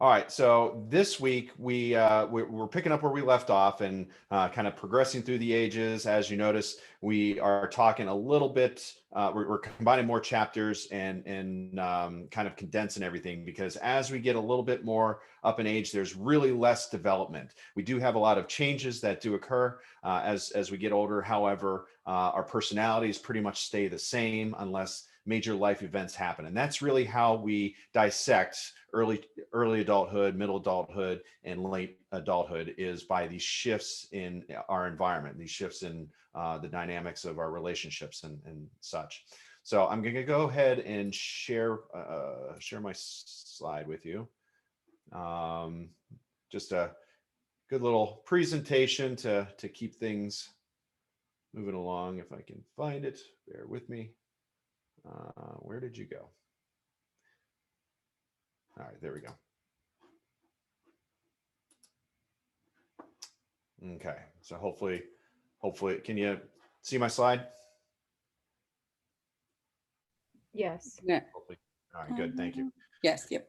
All right, so this week we're picking up where we left off and kind of progressing through the ages. As you notice, we are talking a little bit. We're combining more chapters and kind of condensing everything because as we get a little bit more up in age, there's really less development. We do have a lot of changes that do occur as we get older. However, our personalities pretty much stay the same unless major life events happen, and that's really how we dissect early adulthood, middle adulthood, and late adulthood is by these shifts in our environment, these shifts in the dynamics of our relationships and such. So I'm going to go ahead and share my slide with you. Just a good little presentation to keep things moving along. If I can find it, bear with me. Where did you go? All right, there we go. Okay, so hopefully, can you see my slide? Yes. Yeah. Hopefully. All right, good, thank you. Yes, yep.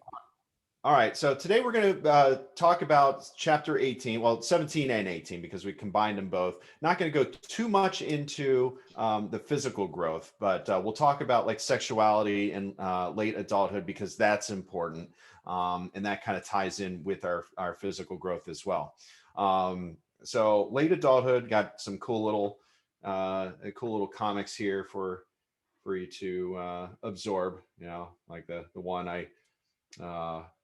All right, so today we're going to talk about chapter 18, well, 17 and 18, because we combined them both. Not going to go too much into the physical growth, but we'll talk about like sexuality and late adulthood because that's important. And that kind of ties in with our physical growth as well. So late adulthood, got some cool little comics here for you to absorb, you know, like the one I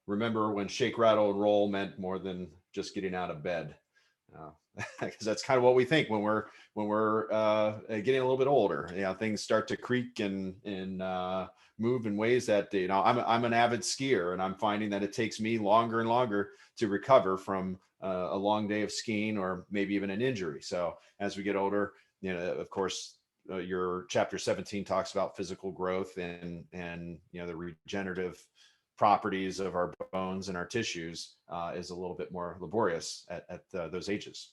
remember when shake, rattle, and roll meant more than just getting out of bed, because that's kind of what we think when we're getting a little bit older. You know, things start to creak and move in ways that, you know, I'm an avid skier, and I'm finding that it takes me longer and longer to recover from a long day of skiing or maybe even an injury. So as we get older, you know, of course, your chapter 17 talks about physical growth and you know the regenerative properties of our bones and our tissues is a little bit more laborious at those ages.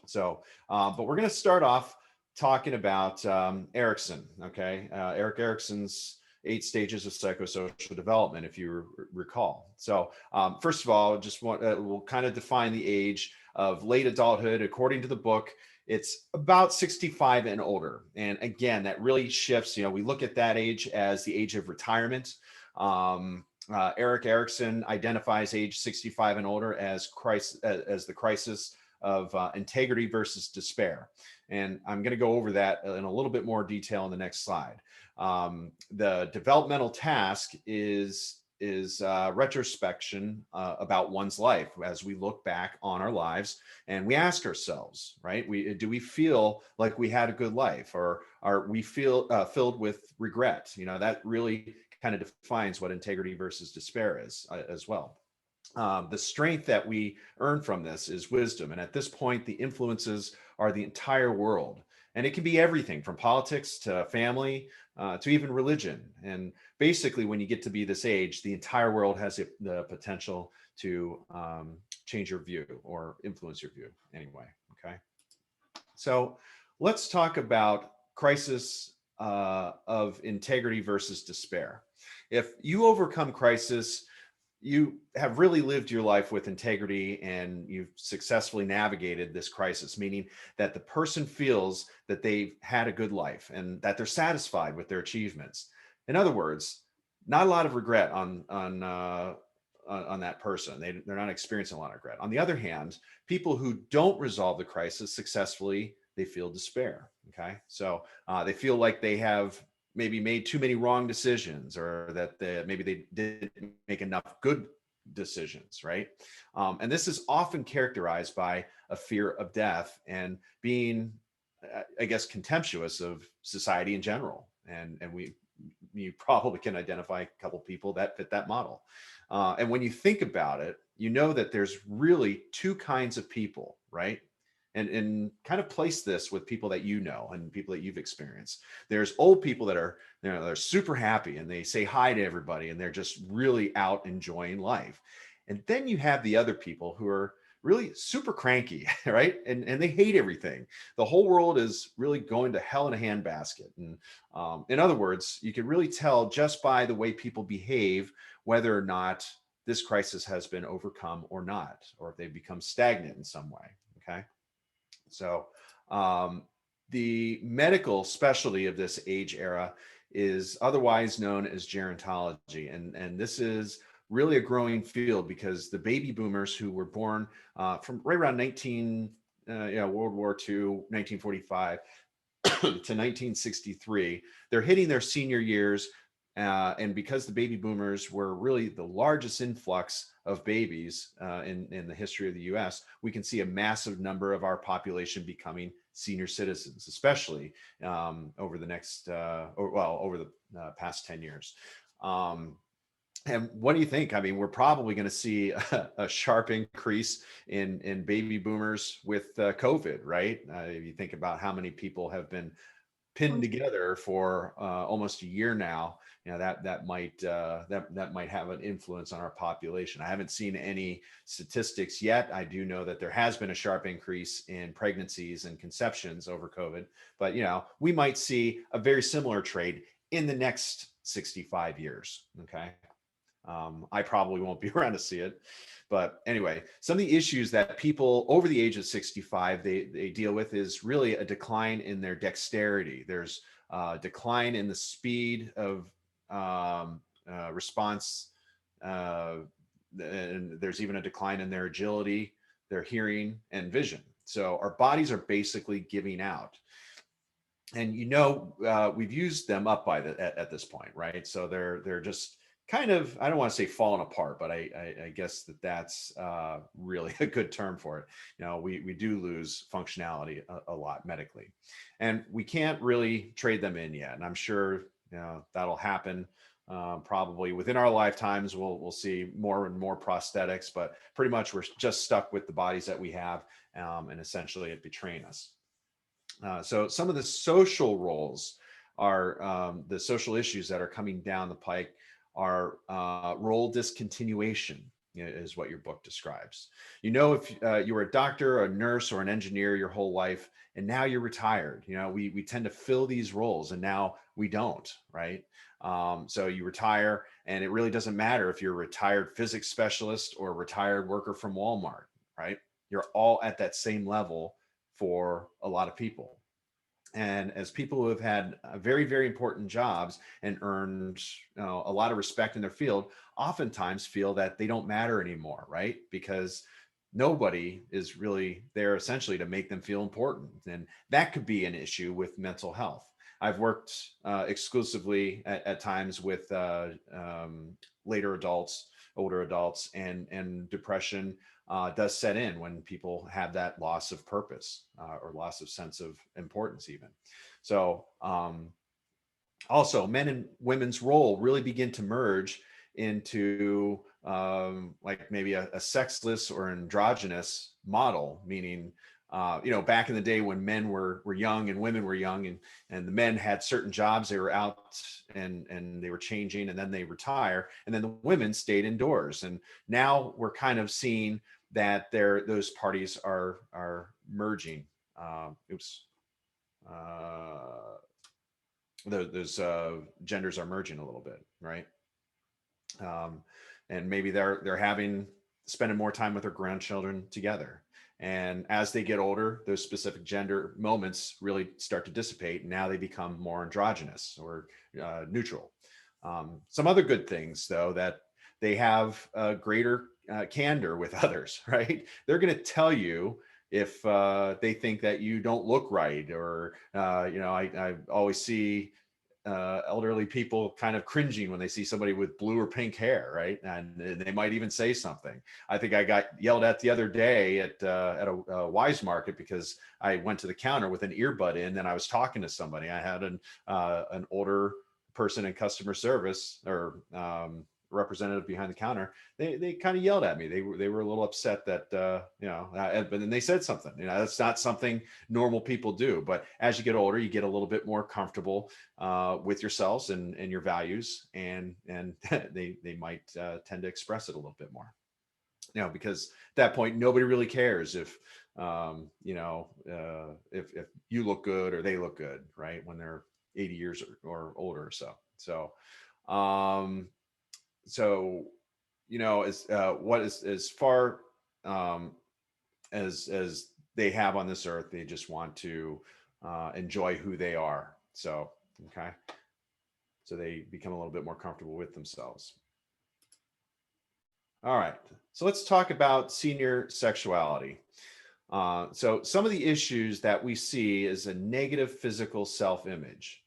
So, but we're going to start off talking about Erikson. Okay, Erik Erikson's 8 stages of psychosocial development, if you recall. So, first of all, we'll kind of define the age of late adulthood according to the book. It's about 65 and older, and again, that really shifts. You know, we look at that age as the age of retirement. Erik Erikson identifies age 65 and older as the crisis of integrity versus despair. And I'm going to go over that in a little bit more detail in the next slide. The developmental task is retrospection about one's life as we look back on our lives and we ask ourselves, right? Do we feel like we had a good life, or are we filled with regret? You know, that really kind of defines what integrity versus despair is as well. The strength that we earn from this is wisdom. And at this point, the influences are the entire world. And it can be everything from politics to family to even religion. And basically, when you get to be this age, the entire world has the potential to change your view or influence your view anyway. Okay. So let's talk about crisis of integrity versus despair. If you overcome crisis, you have really lived your life with integrity and you've successfully navigated this crisis, meaning that the person feels that they've had a good life and that they're satisfied with their achievements. In other words, not a lot of regret on that person. They're not experiencing a lot of regret. On the other hand, people who don't resolve the crisis successfully, they feel despair. Okay. So they feel like they have maybe made too many wrong decisions, or that maybe they didn't make enough good decisions, right? And this is often characterized by a fear of death and being, I guess, contemptuous of society in general. And you probably can identify a couple people that fit that model. And when you think about it, you know that there's really 2 kinds of people, right? And kind of place this with people that you know and people that you've experienced. There's old people that are, you know, they're super happy and they say hi to everybody and they're just really out enjoying life. And then you have the other people who are really super cranky, right? And they hate everything. The whole world is really going to hell in a handbasket. And in other words, you can really tell just by the way people behave whether or not this crisis has been overcome or not, or if they've become stagnant in some way. Okay. So, um, the medical specialty of this age era is otherwise known as gerontology. And this is really a growing field because the baby boomers who were born from right around 19, World War II, 1945 to 1963. They're hitting their senior years. And because the baby boomers were really the largest influx of babies in the history of the US, we can see a massive number of our population becoming senior citizens, especially over the next, over the past 10 years. Um, and what do you think? I mean, we're probably going to see a sharp increase in baby boomers with COVID, right? If you think about how many people have been pinned together for almost a year now, that might have an influence on our population. I haven't seen any statistics yet. I do know that there has been a sharp increase in pregnancies and conceptions over COVID, but we might see a very similar trade in the next 65 years. Okay. I probably won't be around to see it. But anyway, some of the issues that people over the age of 65 they deal with is really a decline in their dexterity. There's a decline in the speed of response, uh, and there's even a decline in their agility, their hearing, and vision. So our bodies are basically giving out. And we've used them up at this point, right? So they're just kind of, I don't want to say falling apart, but I guess that's really a good term for it. We do lose functionality a lot medically, and we can't really trade them in yet. And I'm sure that'll happen probably within our lifetimes. We'll see more and more prosthetics, but pretty much we're just stuck with the bodies that we have, and essentially it betraying us. So some of the social roles are the social issues that are coming down the pike are role discontinuation, is what your book describes. If you were a doctor, a nurse, or an engineer your whole life, and now you're retired, we tend to fill these roles, and now we don't, right? So you retire, and it really doesn't matter if you're a retired physics specialist or a retired worker from Walmart, right? You're all at that same level for a lot of people. And as people who have had very, very important jobs and earned a lot of respect in their field, oftentimes feel that they don't matter anymore, right? Because nobody is really there essentially to make them feel important. And that could be an issue with mental health. I've worked exclusively at times with later adults, older adults, and depression does set in when people have that loss of purpose or loss of sense of importance, even. So, also, men and women's role really begin to merge into like maybe a sexless or androgynous model, meaning back in the day when men were young and women were young, and the men had certain jobs, they were out and they were changing, and then they retire, and then the women stayed indoors. And now we're kind of seeing that those parties are merging. Oops. Those genders are merging a little bit, right? Um, and maybe they're having spending more time with their grandchildren together. And as they get older, those specific gender moments really start to dissipate. And now they become more androgynous or neutral. Some other good things, though, that they have a greater candor with others, right? They're going to tell you if they think that you don't look right, or I always see elderly people kind of cringing when they see somebody with blue or pink hair, right? And they might even say something. I think I got yelled at the other day at a Wise Market because I went to the counter with an earbud in and I was talking to somebody. I had an older person in customer service, or representative behind the counter. They kind of yelled at me. They were a little upset that but then they said something. That's not something normal people do. But as you get older, you get a little bit more comfortable with yourselves and your values, and they might tend to express it a little bit more. Because at that point, nobody really cares if if you look good or they look good, right? When they're 80 years or older or so. So, um, so what is as far um, as they have on this earth, they just want to enjoy who they are. So, okay, so they become a little bit more comfortable with themselves. All right, so let's talk about senior sexuality. So some of the issues that we see is a negative physical self-image.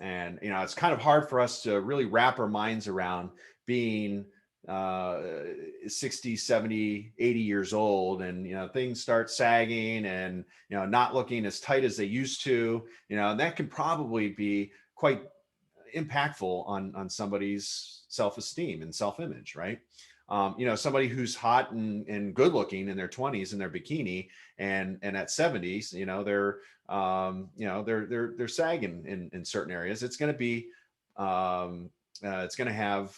And it's kind of hard for us to really wrap our minds around being uh 60, 70, 80 years old, and things start sagging and not looking as tight as they used to, and that can probably be quite impactful on somebody's self-esteem and self-image, right? Somebody who's hot and good looking in their 20s in their bikini, and at 70s, they're sagging in certain areas. It's going to be it's going to have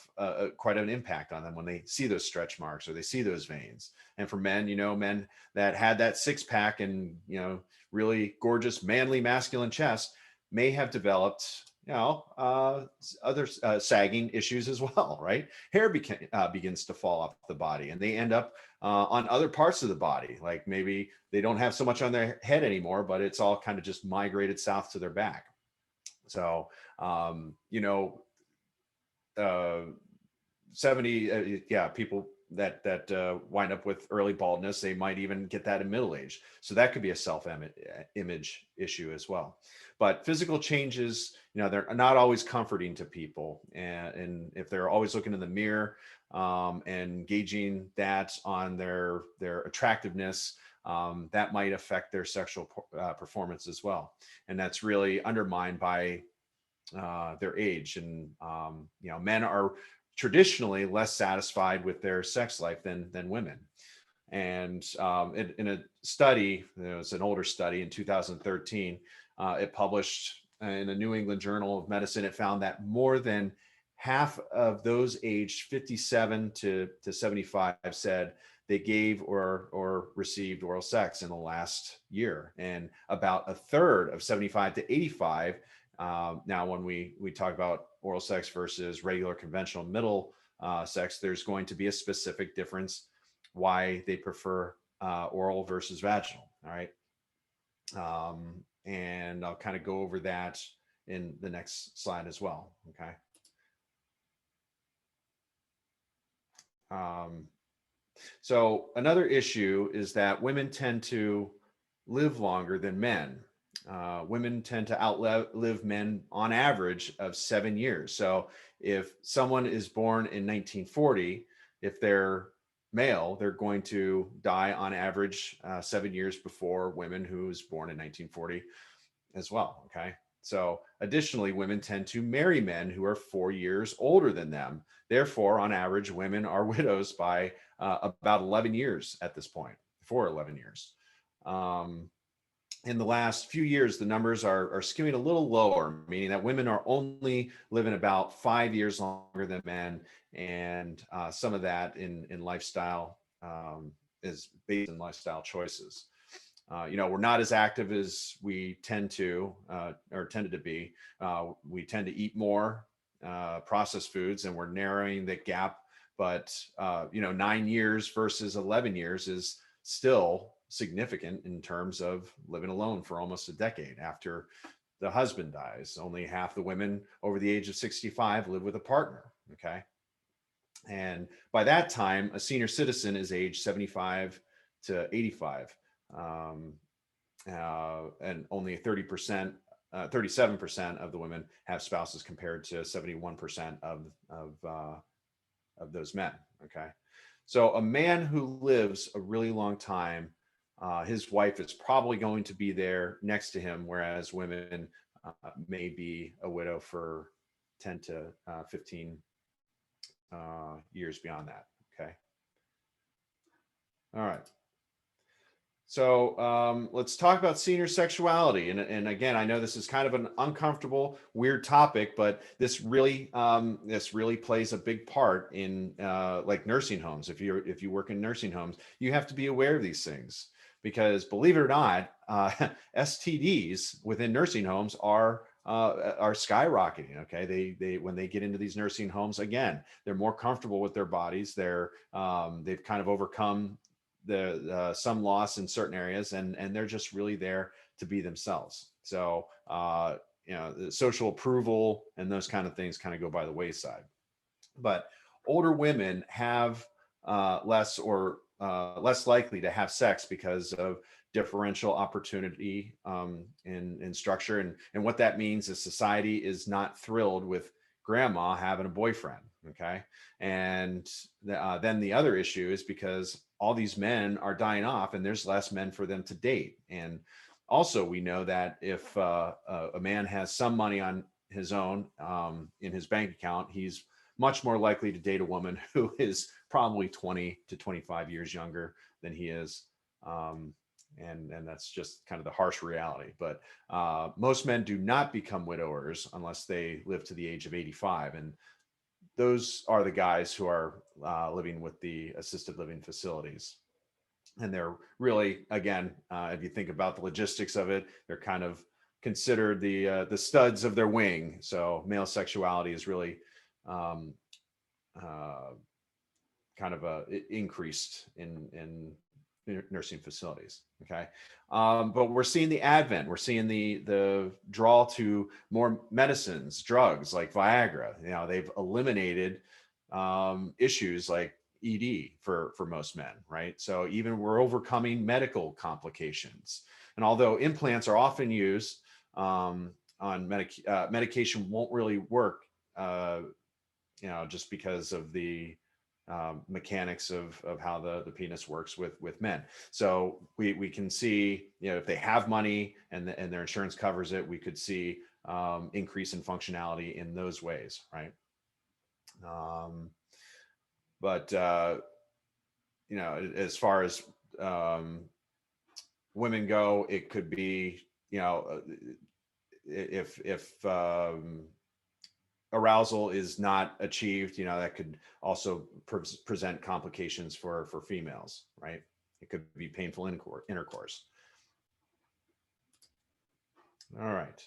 quite an impact on them when they see those stretch marks or they see those veins. And for men, men that had that six pack and really gorgeous, manly, masculine chest may have developed other sagging issues as well, right? Hair begins to fall off the body, and they end up on other parts of the body. Like maybe they don't have so much on their head anymore, but it's all kind of just migrated south to their back. So, uh, 70, people that wind up with early baldness, they might even get that in middle age. So that could be a self-image issue as well. But physical changes, they're not always comforting to people. And if they're always looking in the mirror and gauging that on their attractiveness, that might affect their sexual performance as well. And that's really undermined by their age. And men are traditionally less satisfied with their sex life than women. And in a study, it's an older study in 2013, it published in the New England Journal of Medicine. It found that more than half of those aged 57 to 75 said they gave or received oral sex in the last year, and about a third of 75 to 85. Now, when we talk about oral sex versus regular conventional middle sex, there's going to be a specific difference why they prefer oral versus vaginal. All right. And I'll kind of go over that in the next slide as well. Okay. So another issue is that women tend to live longer than men. Women tend to outlive men on average of 7 years. So if someone is born in 1940, if they're male, they're going to die on average 7 years before women who was born in 1940 as well. Okay. So additionally, women tend to marry men who are 4 years older than them. Therefore, on average, women are widows by about 11 years at this point, for 11 years. In the last few years, the numbers are skewing a little lower, meaning that women are only living about 5 years longer than men. And some of that in lifestyle is based on lifestyle choices. We're not as active as we tend to or tended to be. We tend to eat more processed foods, and we're narrowing the gap. But 9 years versus 11 years is still significant in terms of living alone for almost a decade after the husband dies. Only half the women over the age of 65 live with a partner. Okay. And by that time, a senior citizen is age 75 to 85. And only 30%, 37% of the women have spouses compared to 71% of those men. Okay. So a man who lives a really long time, his wife is probably going to be there next to him, whereas women may be a widow for 10 to 15 years beyond that. Okay. All right. So let's talk about senior sexuality. And again, I know this is kind of an uncomfortable, weird topic, but this really plays a big part in like nursing homes. If you work in nursing homes, you have to be aware of these things, because believe it or not, STDs within nursing homes are are skyrocketing. Okay, they when they get into these nursing homes, again, they're more comfortable with their bodies. They've kind of overcome the some loss in certain areas, and they're just really there to be themselves. So the social approval and those kind of things kind of go by the wayside. But older women have less likely to have sex because of differential opportunity in structure. And what that means is society is not thrilled with grandma having a boyfriend. Okay. And then the other issue is because all these men are dying off and there's less men for them to date. And also, we know that if a man has some money on his own in his bank account, he's much more likely to date a woman who is probably 20 to 25 years younger than he is. And that's just kind of the harsh reality. But most men do not become widowers unless they live to the age of 85. And those are the guys who are living with the assisted living facilities. And they're really, again, if you think about the logistics of it, they're kind of considered the studs of their wing. So male sexuality is really um, uh, kind of increased in nursing facilities. Okay, but we're seeing the advent. We're seeing the draw to more medicines, drugs like Viagra. They've eliminated issues like ED for most men, right? So even we're overcoming medical complications. And although implants are often used on medication won't really work, just because of the mechanics of how the penis works with men. So we can see, if they have money and their insurance covers it, we could see increase in functionality in those ways, right? But as far as women go, it could be, if arousal is not achieved, that could also present complications for females, right? It could be painful intercourse. All right.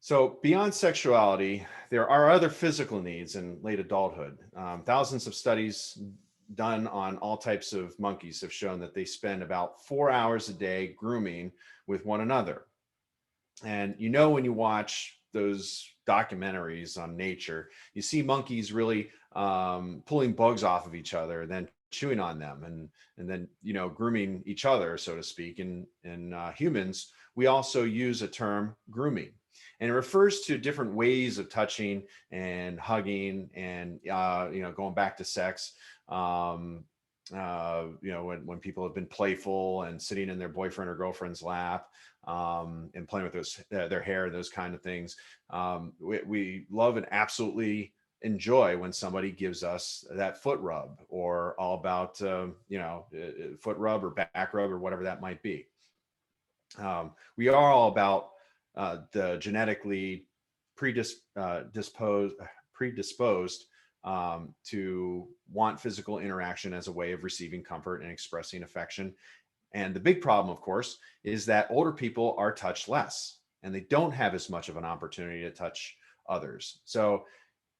So beyond sexuality, there are other physical needs in late adulthood. Thousands of studies done on all types of monkeys have shown that they spend about 4 hours a day grooming with one another. And when you watch those documentaries on nature, you see monkeys really pulling bugs off of each other, and then chewing on them, and then grooming each other, so to speak. In humans, we also use a term grooming, and it refers to different ways of touching and hugging, and going back to sex. When people have been playful and sitting in their boyfriend or girlfriend's lap, and playing with their hair, those kind of things. We love and absolutely enjoy when somebody gives us that foot rub, or all about foot rub or back rub or whatever that might be. We are all about the genetically predisposed to want physical interaction as a way of receiving comfort and expressing affection. And the big problem, of course, is that older people are touched less and they don't have as much of an opportunity to touch others. So,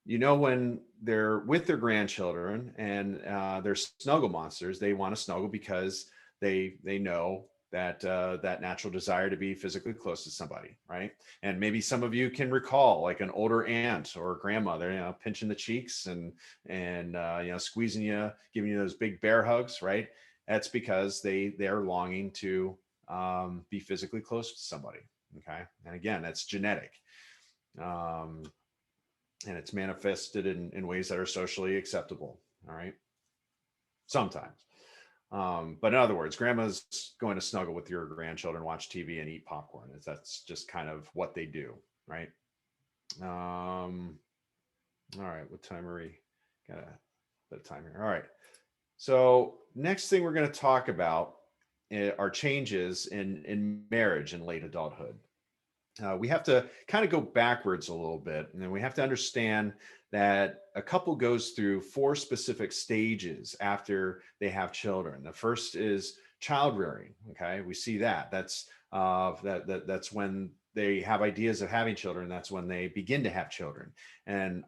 when they're with their grandchildren and they're snuggle monsters, they want to snuggle because they know that natural desire to be physically close to somebody, right? And maybe some of you can recall like an older aunt or grandmother, pinching the cheeks and squeezing you, giving you those big bear hugs, right? That's because they're longing to be physically close to somebody. Okay, and again, that's genetic, and it's manifested in ways that are socially acceptable. All right, sometimes. But in other words, grandma's going to snuggle with your grandchildren, watch TV, and eat popcorn. That's just kind of what they do, right? All right, what time are we? Got a bit of time here. All right. So next thing we're going to talk about are changes in marriage in late adulthood. We have to kind of go backwards a little bit, and then we have to understand that a couple goes through 4 specific stages after they have children. The first is child rearing. Okay, we see that's when they have ideas of having children, that's when they begin to have children. And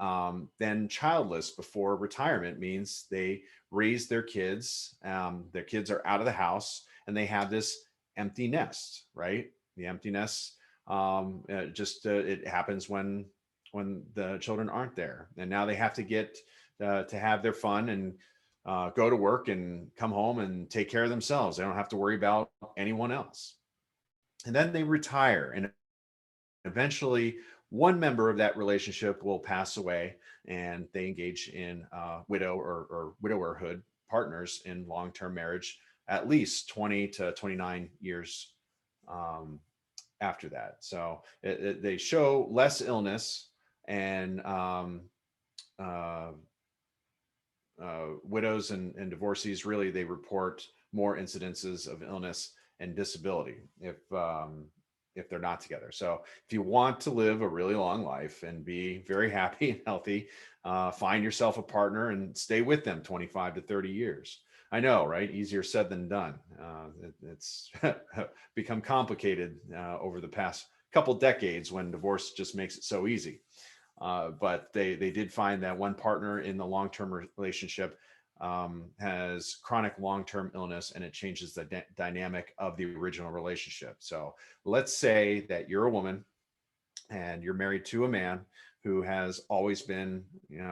then childless before retirement means they raise their kids. Their kids are out of the house and they have this empty nest, right? The empty nest it happens when the children aren't there, and now they have to get to have their fun and go to work and come home and take care of themselves. They don't have to worry about anyone else. And then they retire, and eventually one member of that relationship will pass away, and they engage in or widowerhood, partners in long-term marriage, at least 20 to 29 years um, after that. So they show less illness, and uh, widows and divorcees, really, they report more incidences of illness and disability if they're not together. So if you want to live a really long life and be very happy and healthy, find yourself a partner and stay with them 25 to 30 years. I know, right? Easier said than done. It's become complicated over the past couple decades when divorce just makes it so easy. But they did find that one partner in the long-term relationship has chronic long-term illness, and it changes the dynamic of the original relationship. So let's say that you're a woman and you're married to a man who has always been,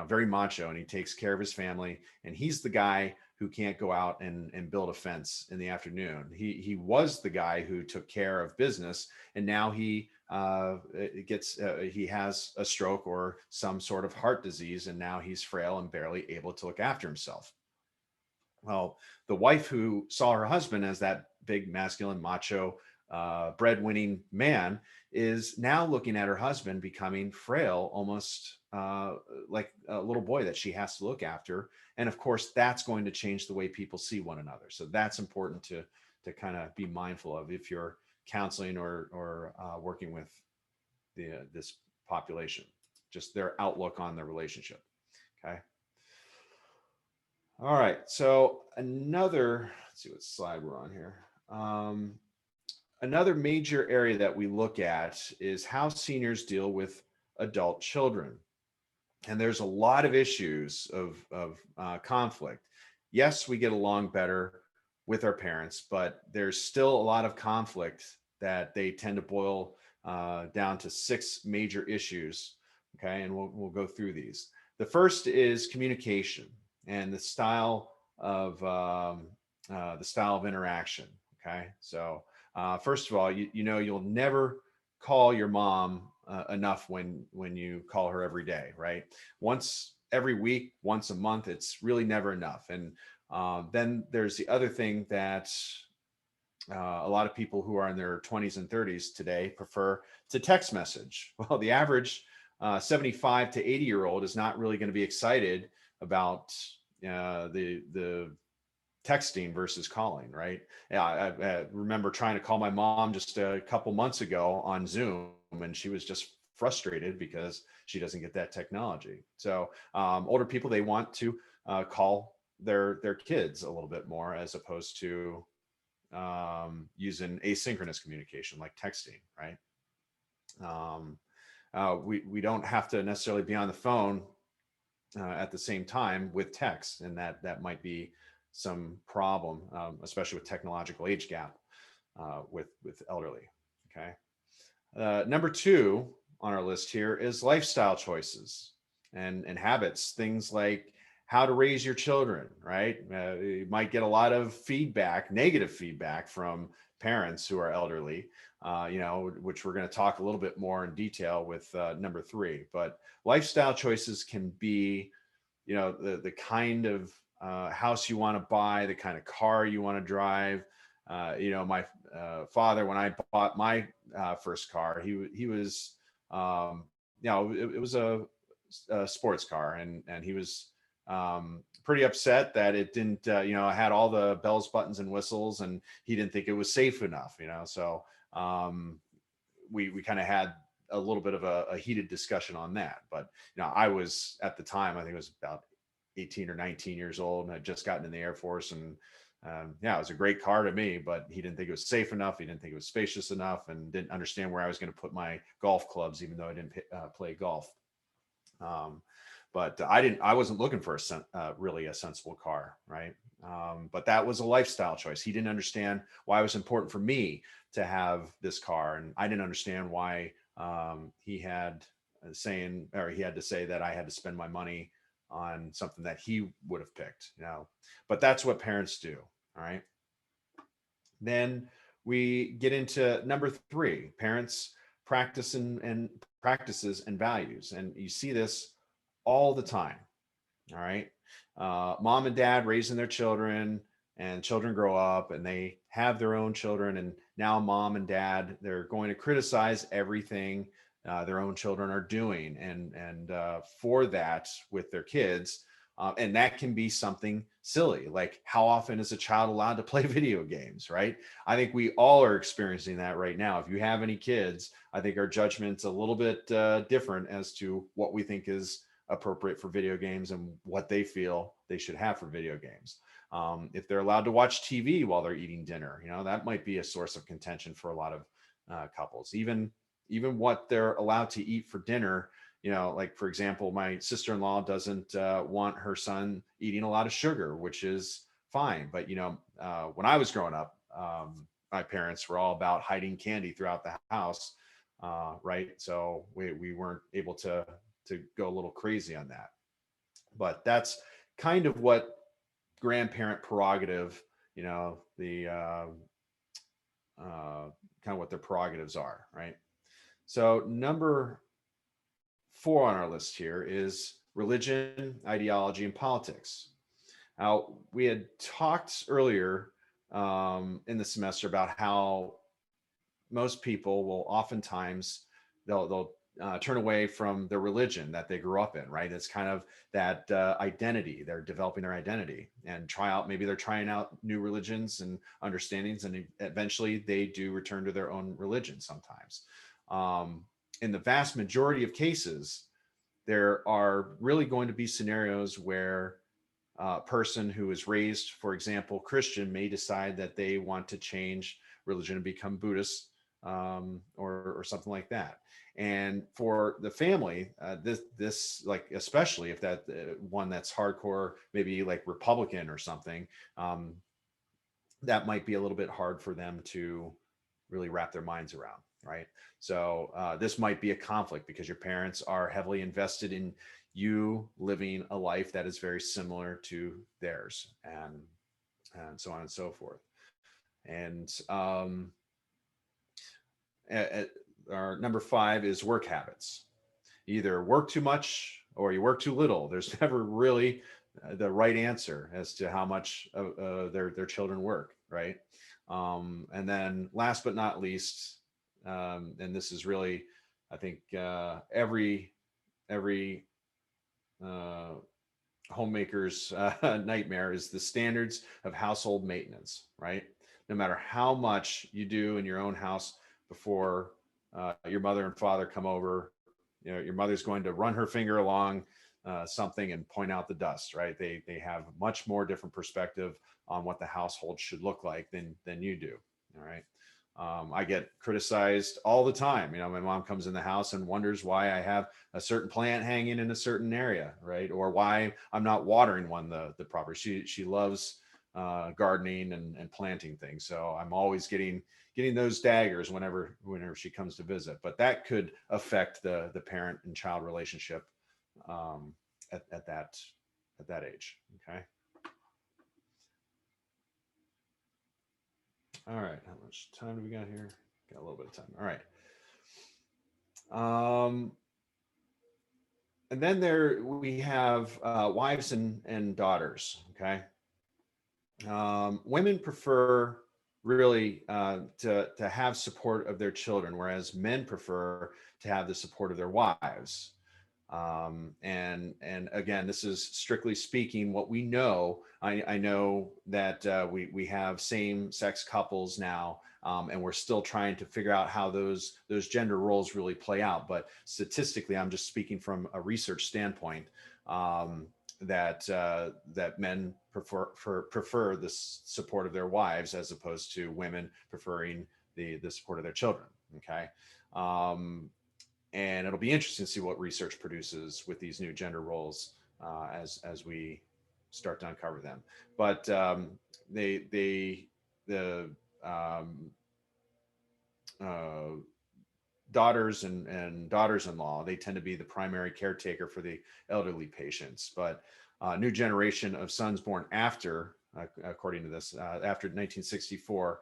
very macho, and he takes care of his family, and he's the guy who can't go out and build a fence in the afternoon. He was the guy who took care of business, and now he he has a stroke or some sort of heart disease, and now he's frail and barely able to look after himself. Well, the wife who saw her husband as that big masculine macho breadwinning man is now looking at her husband becoming frail, almost like a little boy that she has to look after. And of course, that's going to change the way people see one another. So that's important to kind of be mindful of if you're counseling or working with this population, just their outlook on the relationship. Okay. All right. So let's see what slide we're on here. Another major area that we look at is how seniors deal with adult children. And there's a lot of issues of conflict. Yes, we get along better with our parents, but there's still a lot of conflict that they tend to boil down to 6 major issues. Okay. And we'll go through these. The first is communication and the style of interaction. Okay. So first of all, you'll never call your mom enough when you call her every day, right? Once every week, once a month, it's really never enough. And then there's the other thing that a lot of people who are in their 20s and 30s today prefer to text message. Well, the average 75 to 80-year-old is not really going to be excited about the texting versus calling, right? Yeah, I remember trying to call my mom just a couple months ago on Zoom, and she was just frustrated because she doesn't get that technology. So older people, they want to call their kids a little bit more as opposed to using asynchronous communication like texting, right? We don't have to necessarily be on the phone at the same time with text, and that might be some problem, especially with technological age gap with elderly. Okay. Number 2 on our list here is lifestyle choices and habits, things like how to raise your children, right? You might get a lot of feedback, negative feedback from parents who are elderly, which we're going to talk a little bit more in detail with number 3. But lifestyle choices can be, the kind of house you want to buy, the kind of car you want to drive. My father, when I bought my first car, he was, it was a sports car, and he was pretty upset that it didn't, had all the bells, buttons, and whistles, and he didn't think it was safe enough, So we kind of had a little bit of a heated discussion on that. But I was, at the time, I think it was about 18 or 19 years old, and I'd just gotten in the Air Force, and Yeah, it was a great car to me, but he didn't think it was safe enough. He didn't think it was spacious enough, and didn't understand where I was going to put my golf clubs, even though I didn't play golf. Um, but I wasn't looking for really a sensible car, right? But that was a lifestyle choice. He didn't understand why it was important for me to have this car, and I didn't understand why he had he had to say that I had to spend my money on something that he would have picked, But that's what parents do, all right? Then we get into number three, parents practice and practices and values. And you see this all the time. All right. Mom and dad raising their children, and children grow up and they have their own children. And now mom and dad, they're going to criticize everything their own children are doing. And for that with their kids, and that can be something silly, like how often is a child allowed to play video games, right? I think we all are experiencing that right now. If you have any kids, I think our judgment's a little bit different as to what we think is appropriate for video games and what they feel they should have for video games. If they're allowed to watch TV while they're eating dinner, that might be a source of contention for a lot of couples. Even what they're allowed to eat for dinner, like for example, my sister-in-law doesn't want her son eating a lot of sugar, which is fine. But when I was growing up, my parents were all about hiding candy throughout the house, right? So we weren't able to go a little crazy on that. But that's kind of what grandparent prerogative, the kind of what their prerogatives are, right? So number four on our list here is religion, ideology, and politics. Now, we had talked earlier in the semester about how most people will oftentimes they'll turn away from their religion that they grew up in, right? It's kind of that identity. They're developing their identity and maybe they're trying out new religions and understandings, and eventually they do return to their own religion sometimes. In the vast majority of cases, there are really going to be scenarios where a person who is raised, for example, Christian, may decide that they want to change religion and become Buddhist, or something like that. And for the family, this like, especially if that one that's hardcore, maybe like Republican or something, that might be a little bit hard for them to really wrap their minds around, right? So this might be a conflict because your parents are heavily invested in you living a life that is very similar to theirs, and so on and so forth. And our number five is work habits. You either work too much or you work too little. There's never really the right answer as to how much their children work, right? And then last but not least, and this is really, I think, every homemaker's nightmare, is the standards of household maintenance, right? No matter how much you do in your own house before your mother and father come over, your mother's going to run her finger along something and point out the dust, right? They have much more different perspective on what the household should look like than you do. All right. I get criticized all the time. My mom comes in the house and wonders why I have a certain plant hanging in a certain area, right? Or why I'm not watering one the proper. She loves gardening and planting things. So I'm always getting those daggers whenever she comes to visit. But that could affect the parent and child relationship at that age. Okay. All right. How much time do we got here? Got a little bit of time. All right. And then there we have wives and daughters. Okay. Women prefer really to have support of their children, whereas men prefer to have the support of their wives. And again, this is strictly speaking what we know. I know that we have same-sex couples now, and we're still trying to figure out how those gender roles really play out. But statistically, I'm just speaking from a research standpoint. that men prefer the support of their wives as opposed to women preferring the support of their children. Okay, um, and it'll be interesting to see what research produces with these new gender roles as we start to uncover them. But they the uh, daughters and daughters-in-law, they tend to be the primary caretaker for the elderly patients. But new generation of sons born after, according to this, after 1964,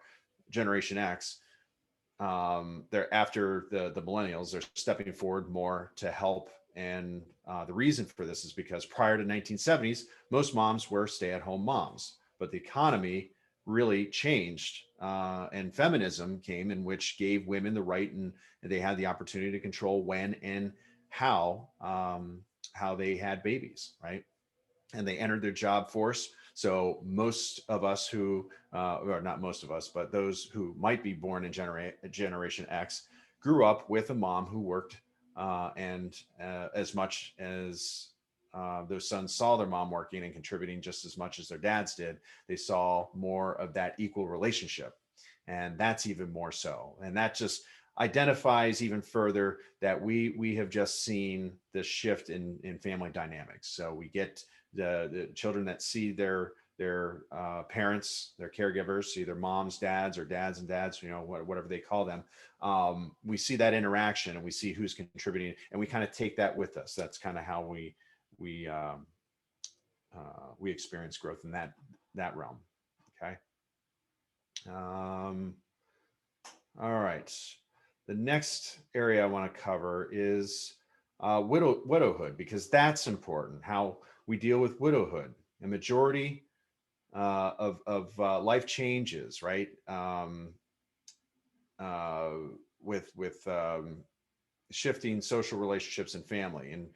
Generation X, they're after the millennials, they're stepping forward more to help. And the reason for this is because prior to 1970s, most moms were stay-at-home moms, but the economy really changed, and feminism came, in which gave women the right, and they had the opportunity to control when and how they had babies, right? And they entered their job force. So most of us who, or not most of us, but those who might be born in Generation X, grew up with a mom who worked, and as much as those sons saw their mom working and contributing just as much as their dads did, they saw more of that equal relationship. And that's even more so. And that just identifies even further that we have just seen this shift in family dynamics. So we get the children that see their parents, their caregivers, see their moms, dads, or dads and dads, whatever they call them. We see that interaction, and we see who's contributing, and we kind of take that with us. That's kind of how we we experience growth in that realm. Okay. Um, all right. The next area I want to cover is widowhood, because that's important. How we deal with widowhood. A majority of life changes, right? Uh, with shifting social relationships and family, and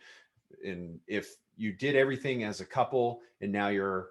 if you did everything as a couple, and now your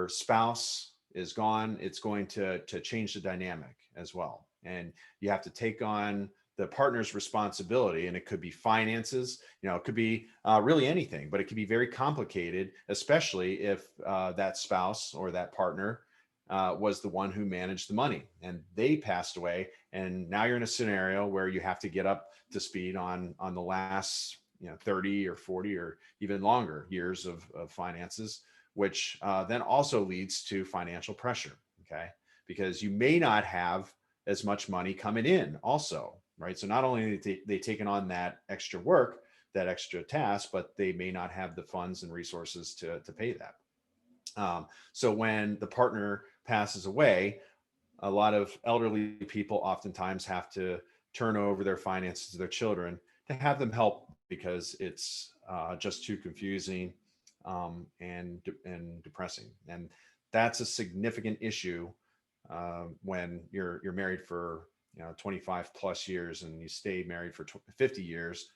spouse is gone, it's going to change the dynamic as well. And you have to take on the partner's responsibility, and it could be finances, it could be really anything, but it could be very complicated, especially if that spouse or that partner was the one who managed the money and they passed away, and now you're in a scenario where you have to get up to speed on the last 30 or 40 or even longer years of finances, which then also leads to financial pressure. Okay, because you may not have as much money coming in also, right? So not only they taken on that extra work, that extra task, but they may not have the funds and resources to pay that. So when the partner passes away, a lot of elderly people oftentimes have to turn over their finances to their children to have them help, because it's just too confusing, and depressing. And that's a significant issue when you're married for 25 plus years, and you stay married for 50 years.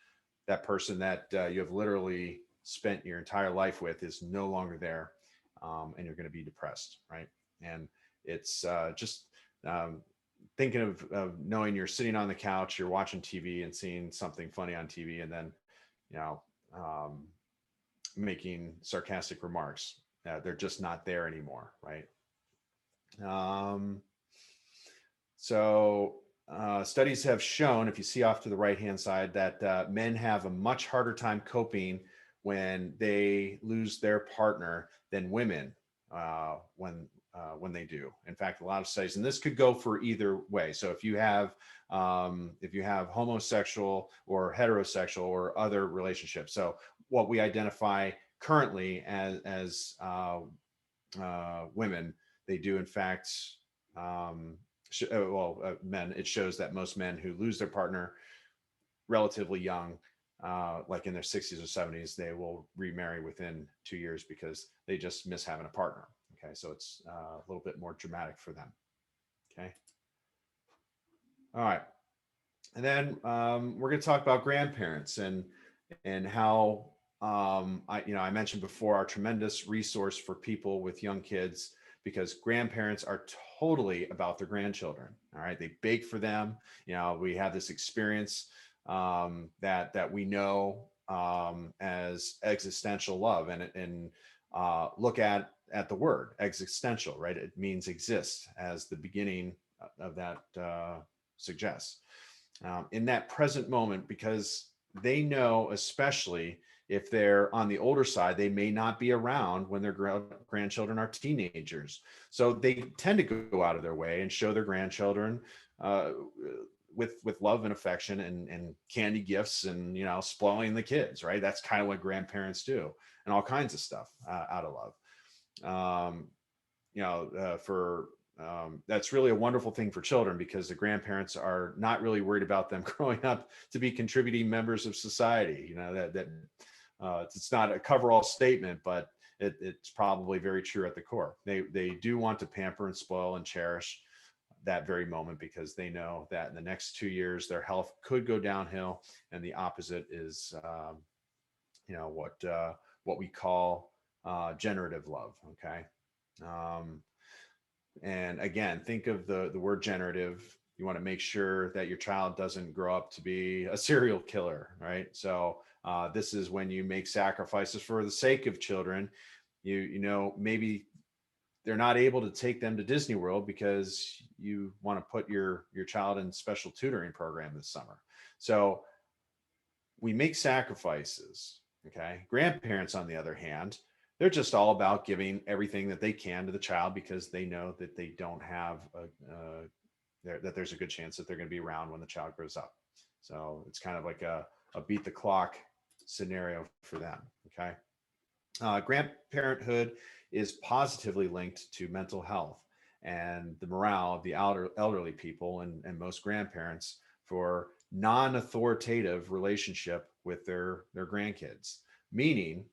That person that you have literally spent your entire life with is no longer there, and you're going to be depressed, right? And it's just um, thinking of knowing you're sitting on the couch, you're watching TV and seeing something funny on TV, and then you know um, making sarcastic remarks. They're just not there anymore, right? Um, so studies have shown, if you see off to the right hand side, that men have a much harder time coping when they lose their partner than women when they do. In fact, a lot of studies, and this could go for either way. So if you have homosexual or heterosexual or other relationships, so what we identify currently as women, they do in fact, um, men. It shows that most men who lose their partner relatively young, like in their 60s or 70s, they will remarry within 2 years because they just miss having a partner. Okay, so it's a little bit more dramatic for them. Okay, all right, and then we're going to talk about grandparents and how I mentioned before, our tremendous resource for people with young kids, because grandparents are totally about their grandchildren. All right, they bake for them. We have this experience that we know as existential love, and look at the word existential, right? It means exist, as the beginning of that suggests. In that present moment, because they know, especially if they're on the older side, they may not be around when their grandchildren are teenagers. So they tend to go out of their way and show their grandchildren uh, with love and affection, and candy gifts, and spoiling the kids, right? That's kind of what grandparents do, and all kinds of stuff out of love. For That's really a wonderful thing for children, because the grandparents are not really worried about them growing up to be contributing members of society. It's not a coverall statement, but it's probably very true at the core. They do want to pamper and spoil and cherish that very moment, because they know that in the next 2 years their health could go downhill, and the opposite is what we call generative love. Okay. um, and again, think of the word generative. You want to make sure that your child doesn't grow up to be a serial killer, right? So this is when you make sacrifices for the sake of children. Maybe they're not able to take them to Disney World because you want to put your child in special tutoring program this summer. So we make sacrifices. Okay. Grandparents, on the other hand, they're just all about giving everything that they can to the child, because they know that they don't have that there's a good chance that they're going to be around when the child grows up. So it's kind of like a beat the clock scenario for them. Okay. Grandparenthood is positively linked to mental health and the morale of the elderly people, and most grandparents, for non-authoritative relationship with their grandkids. Meaning,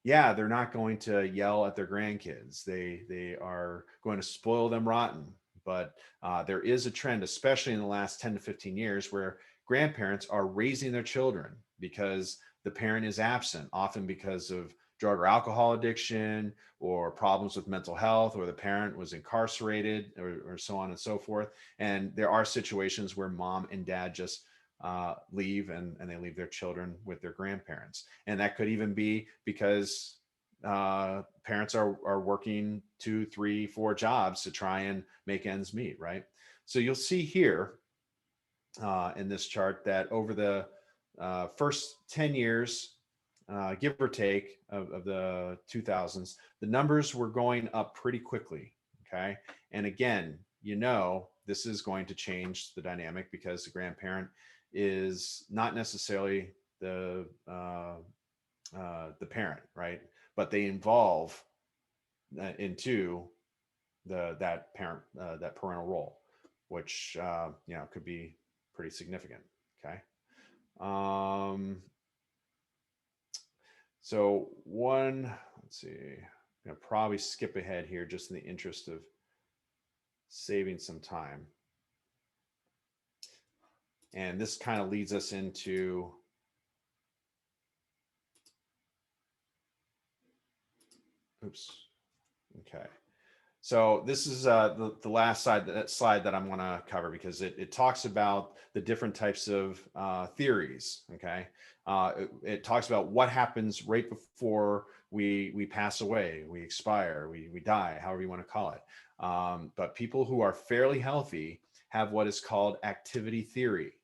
yeah, they're not going to yell at their grandkids. They are going to spoil them rotten. But there is a trend, especially in the last 10 to 15 years, where grandparents are raising their children because the parent is absent, often because of drug or alcohol addiction, or problems with mental health, or the parent was incarcerated, or so on and so forth. And there are situations where mom and dad just leave, and they leave their children with their grandparents. And that could even be because parents are working 2, 3, 4 jobs to try and make ends meet, right? So you'll see here in this chart that over the first 10 years, give or take, of the 2000s, the numbers were going up pretty quickly. Okay. And again, this is going to change the dynamic, because the grandparent is not necessarily the parent, right? But they involve into that parental role, which could be pretty significant. Okay. Um, let's see, I'm gonna probably skip ahead here just in the interest of saving some time. And this kind of leads us into oops. Okay. So this is the last slide that I'm going to cover, because it talks about the different types of theories. Okay, it talks about what happens right before we pass away, we expire, we die, however you want to call it. But people who are fairly healthy have what is called activity theory.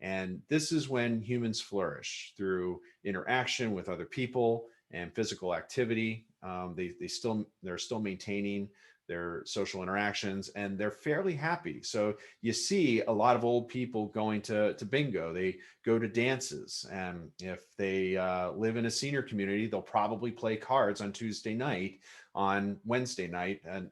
And this is when humans flourish through interaction with other people and physical activity. They're still maintaining their social interactions, and they're fairly happy. So you see a lot of old people going to bingo. They go to dances, and if they live in a senior community, they'll probably play cards on Tuesday night, on Wednesday night, and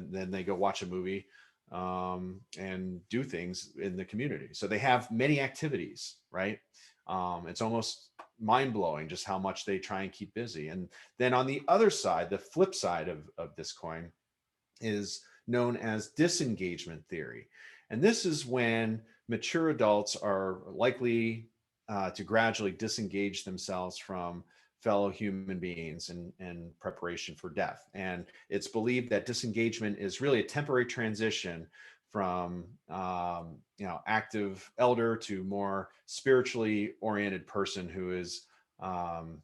then they go watch a movie and do things in the community. So they have many activities, right? It's almost mind blowing just how much they try and keep busy. And then on the other side, the flip side of this coin is known as disengagement theory. And this is when mature adults are likely to gradually disengage themselves from fellow human beings in preparation for death. And it's believed that disengagement is really a temporary transition from active elder to more spiritually oriented person who is um,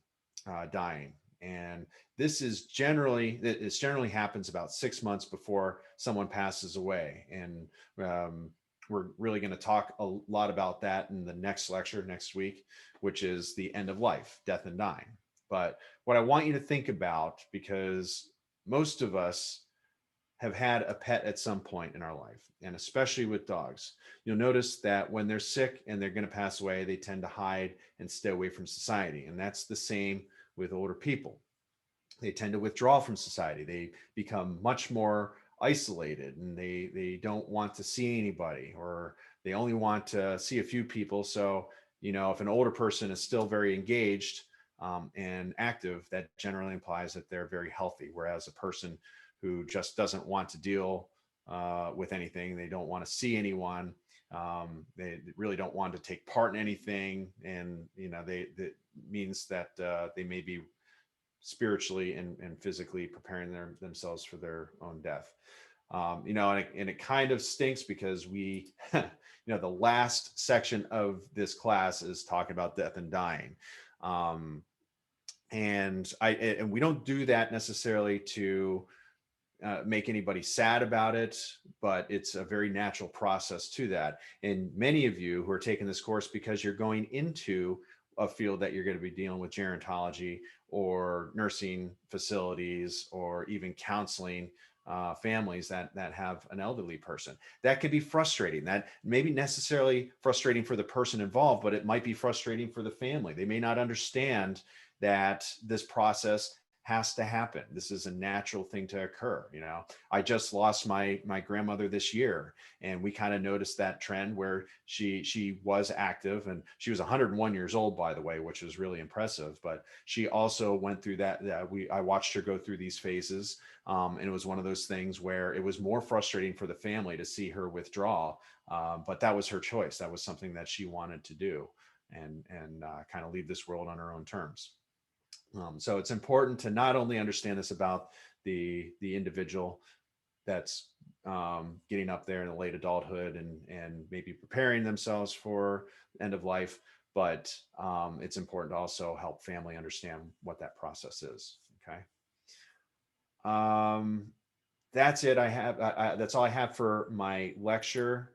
dying. And this is generally, it generally happens about 6 months before someone passes away. And we're really going to talk a lot about that in the next lecture next week, which is the end of life, death and dying. But what I want you to think about, because most of us have had a pet at some point in our life, and especially with dogs, you'll notice that when they're sick and they're going to pass away, they tend to hide and stay away from society. And that's the same with older people. They tend to withdraw from society. They become much more isolated, and they don't want to see anybody, or they only want to see a few people. So, if an older person is still very engaged and active, that generally implies that they're very healthy. Whereas a person who just doesn't want to deal with anything, they don't want to see anyone, they really don't want to take part in anything, and that means that they may be spiritually and physically preparing themselves for their own death. And it kind of stinks because the last section of this class is talking about death and dying. Um, and we don't do that necessarily to make anybody sad about it, but it's a very natural process to that. And many of you who are taking this course because you're going into a field that you're going to be dealing with gerontology or nursing facilities or even counseling families that have an elderly person. That could be frustrating. That may be necessarily frustrating for the person involved, but it might be frustrating for the family. They may not understand that this process has to happen. This is a natural thing to occur. I just lost my grandmother this year, and we kind of noticed that trend where she was active, and she was 101 years old, by the way, which is really impressive. But she also went through that. I watched her go through these phases, and it was one of those things where it was more frustrating for the family to see her withdraw. But that was her choice. That was something that she wanted to do, and kind of leave this world on her own terms. So it's important to not only understand this about the individual that's getting up there in the late adulthood and maybe preparing themselves for end of life, but it's important to also help family understand what that process is. Okay. Um, that's it. That's all I have for my lecture.